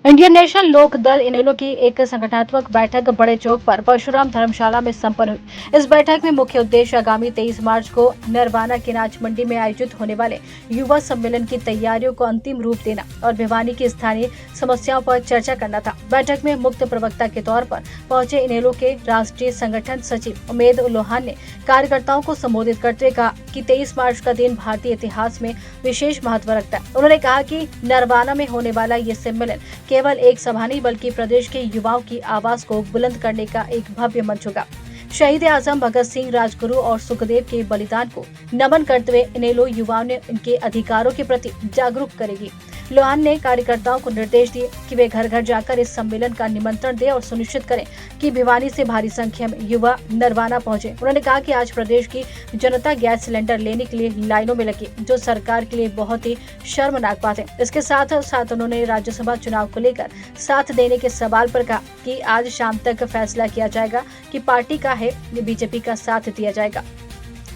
Indian national लोक दल इनेलो की एक संगठनात्मक बैठक बड़े चौक पर परशुराम धर्मशाला में संपन्न हुई। इस बैठक में मुख्य उद्देश्य आगामी 23 मार्च को नरवाना की नाच मंडी में आयोजित होने वाले युवा सम्मेलन की तैयारियों को अंतिम रूप देना और भिवानी की स्थानीय समस्याओं पर चर्चा करना था। बैठक में मुख्य प्रवक्ता के तौर पर पहुंचे इनेलो के राष्ट्रीय संगठन सचिव उमेद लोहान ने कार्यकर्ताओं को संबोधित करते हुए कहा कि 23 मार्च का दिन भारतीय इतिहास में विशेष महत्व रखता है। उन्होंने कहा कि नरवाना में होने वाला ये सम्मेलन केवल एक सभा नहीं बल्कि प्रदेश के युवाओं की आवाज को बुलंद करने का एक भव्य मंच होगा। शहीद आजम भगत सिंह, राजगुरु और सुखदेव के बलिदान को नमन करते हुए इनेलो युवाओं ने इनके अधिकारों के प्रति जागरूक करेगी। लोहान ने कार्यकर्ताओं को निर्देश दिए कि वे घर घर जाकर इस सम्मेलन का निमंत्रण दें और सुनिश्चित करें कि भिवानी से भारी संख्या में युवा नरवाना पहुंचे। उन्होंने कहा कि आज प्रदेश की जनता गैस सिलेंडर लेने के लिए लाइनों में लगी, जो सरकार के लिए बहुत ही शर्मनाक बात है। इसके साथ साथ उन्होंने राज्यसभा चुनाव को लेकर साथ देने के सवाल पर कहा कि आज शाम तक फैसला किया जाएगा कि पार्टी का है या बीजेपी का साथ दिया जाएगा।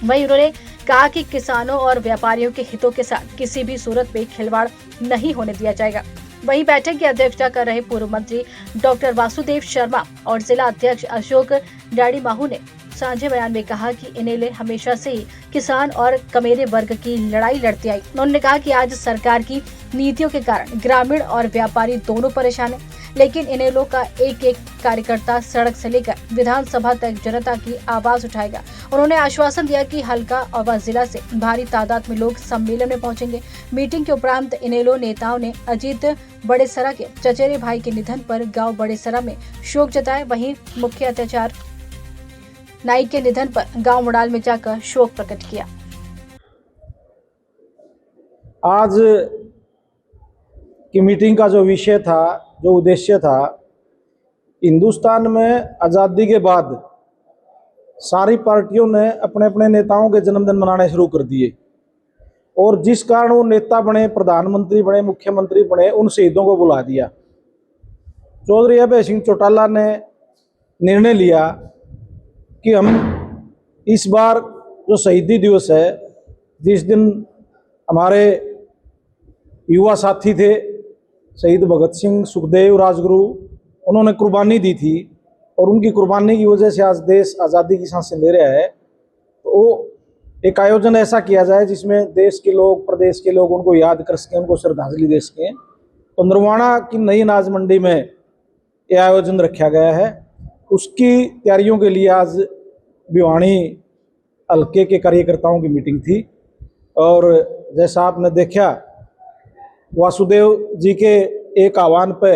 वहीं उन्होंने कहा कि किसानों और व्यापारियों के हितों के साथ किसी भी सूरत में खिलवाड़ नहीं होने दिया जाएगा। वहीं बैठक की अध्यक्षता कर रहे पूर्व मंत्री डॉक्टर वासुदेव शर्मा और जिला अध्यक्ष अशोक डाड़ी माहू ने साझे बयान में कहा कि इनेलो हमेशा से ही किसान और कमेरे वर्ग की लड़ाई लड़ती आई। उन्होंने कहा कि आज सरकार की नीतियों के कारण ग्रामीण और व्यापारी दोनों परेशान हैं, लेकिन इनेलो का एक एक कार्यकर्ता सड़क से लेकर विधानसभा तक जनता की आवाज उठाएगा। उन्होंने आश्वासन दिया कि हल्का और जिला से भारी तादाद में लोग सम्मेलन में पहुंचेंगे। मीटिंग के उपरांत इनेलो नेताओं ने अजीत बड़ेसरा के चचेरे भाई के निधन पर गांव बड़ेसरा में शोक जताया। वहीं मुख्य अत्याचार नाइक के निधन पर गांव मुड़ाल में जाकर शोक प्रकट किया। आज की मीटिंग का जो विषय था, जो उद्देश्य था, हिंदुस्तान में आज़ादी के बाद सारी पार्टियों ने अपने अपने नेताओं के जन्मदिन मनाने शुरू कर दिए और जिस कारण वो नेता बने, प्रधानमंत्री बने, मुख्यमंत्री बने, उन शहीदों को बुला दिया। चौधरी अभय सिंह चौटाला ने निर्णय लिया कि हम इस बार जो शहीदी दिवस है, जिस दिन हमारे युवा साथी थे शहीद भगत सिंह, सुखदेव, राजगुरु, उन्होंने कुर्बानी दी थी और उनकी कुर्बानी की वजह से आज देश आज़ादी की सांसें ले रहा है, तो वो एक आयोजन ऐसा किया जाए जिसमें देश के लोग, प्रदेश के लोग उनको याद कर सकें, उनको श्रद्धांजलि दे सकें। तो नरवाना की नई अनाज मंडी में ये आयोजन रखा गया है। उसकी तैयारियों के लिए आज भिवानी हल्के के कार्यकर्ताओं की मीटिंग थी और जैसा आपने देखा, वासुदेव जी के एक आह्वान पे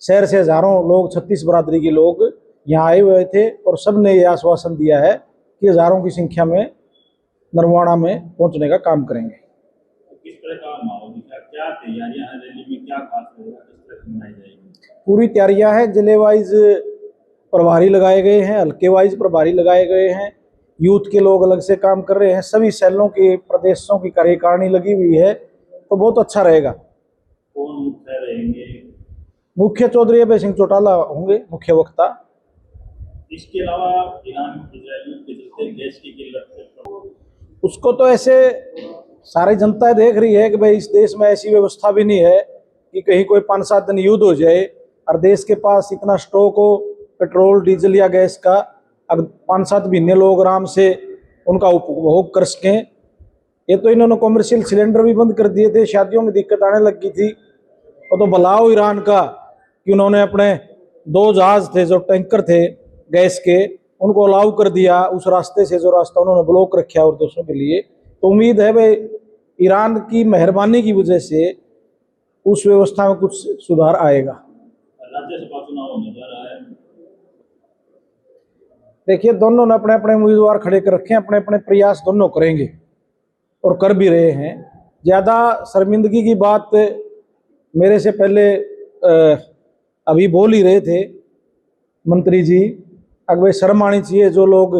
शहर से हजारों लोग, 36 बरादरी के लोग यहाँ आए हुए थे और सब ने यह आश्वासन दिया है कि हजारों की संख्या में नरवाना में पहुंचने का काम करेंगे। किस तरह का माहौल दिखा, क्या तैयारियां हैं, रैली में क्या खास रहेगा, किस तरह मनाई जाएगी? पूरी तैयारियां हैं। जिले वाइज प्रभारी लगाए गए हैं, हल्के वाइज प्रभारी लगाए गए हैं, यूथ के लोग अलग से काम कर रहे हैं, सभी सेलों की, प्रदेशों की कार्यकारिणी लगी हुई है, तो बहुत अच्छा रहेगा। कौन मुख्य रहेंगे? मुख्य चौधरी अभय सिंह चौटाला होंगे मुख्य वक्ता। इसके अलावा ईरान इजराइल के चलते गैस की किल्लत, उसको तो ऐसे सारी जनता देख रही है कि भाई इस देश में ऐसी व्यवस्था भी नहीं है कि कहीं कोई 5-7 दिन युद्ध हो जाए और देश के पास इतना स्टॉक हो पेट्रोल, डीजल या गैस का, अगर 5-7 महीने लोग आराम से उनका उपभोग कर सकें। ये तो इन्होंने कॉमर्शियल सिलेंडर भी बंद कर दिए थे, शादियों में दिक्कत आने लग गई थी। और तो भलाओ ईरान का कि उन्होंने अपने 2 जहाज थे जो टैंकर थे गैस के, उनको अलाउ कर दिया उस रास्ते से, जो रास्ता उन्होंने ब्लॉक रखा और दूसरों के लिए। तो उम्मीद है भाई ईरान की मेहरबानी की वजह से उस व्यवस्था में कुछ सुधार आएगा। राज्यसभा चुनाव होने जा रहा है, देखिए दोनों ने अपने अपने उम्मीदवार खड़े कर रखे हैं, अपने अपने प्रयास दोनों करेंगे और कर भी रहे हैं। ज़्यादा शर्मिंदगी की बात मेरे से पहले अभी बोल ही रहे थे मंत्री जी, अगर भाई शर्म आनी चाहिए। जो लोग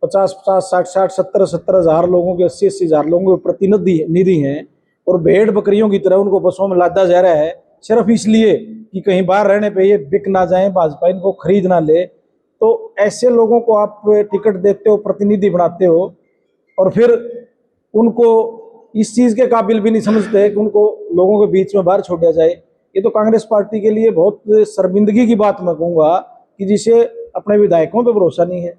50-50, 60-60, 70-70 हज़ार लोगों के, 80-80 हज़ार लोगों के प्रतिनिधि हैं और भेड़ बकरियों की तरह उनको बसों में लादा जा रहा है सिर्फ इसलिए कि कहीं बाहर रहने पे ये बिक ना जाए, भाजपा इनको खरीद ना ले। तो ऐसे लोगों को आप टिकट देते हो, प्रतिनिधि बनाते हो और फिर उनको इस चीज़ के काबिल भी नहीं समझते कि उनको लोगों के बीच में बाहर छोड़ा जाए। ये तो कांग्रेस पार्टी के लिए बहुत शर्मिंदगी की बात मैं कहूँगा कि जिसे अपने विधायकों पे भरोसा नहीं है।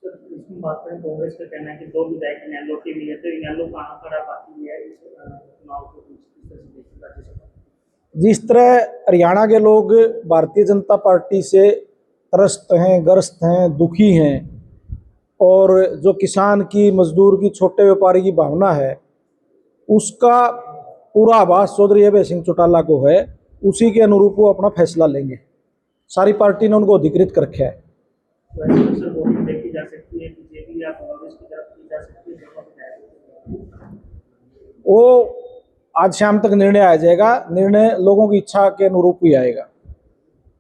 इसमें बात करें, कांग्रेस का कहना है कि 2 विधायक इनेलो के भी है, तो इनेलो कहाँ खड़ा पाती है इस चुनाव को किस तरह से देखती है राज्यसभा? जिस तरह हरियाणा के लोग भारतीय जनता पार्टी से त्रस्त हैं, ग्रस्त हैं, दुखी हैं, और जो किसान की, मजदूर की, छोटे व्यापारी की भावना है, उसका पूरा आभास चौधरी अभय सिंह चौटाला को है। उसी के अनुरूप वो अपना फैसला लेंगे। सारी पार्टी ने उनको अधिकृत कर रखा है। तो ऐसे अक्सर वोटिंग देखी जा सकती है, बीजेपी या कांग्रेस की तरफ की जा सकती है, दोनों विधायक। वो आज शाम तक निर्णय आ जाएगा। निर्णय लोगों की इच्छा के अनुरूप ही आएगा।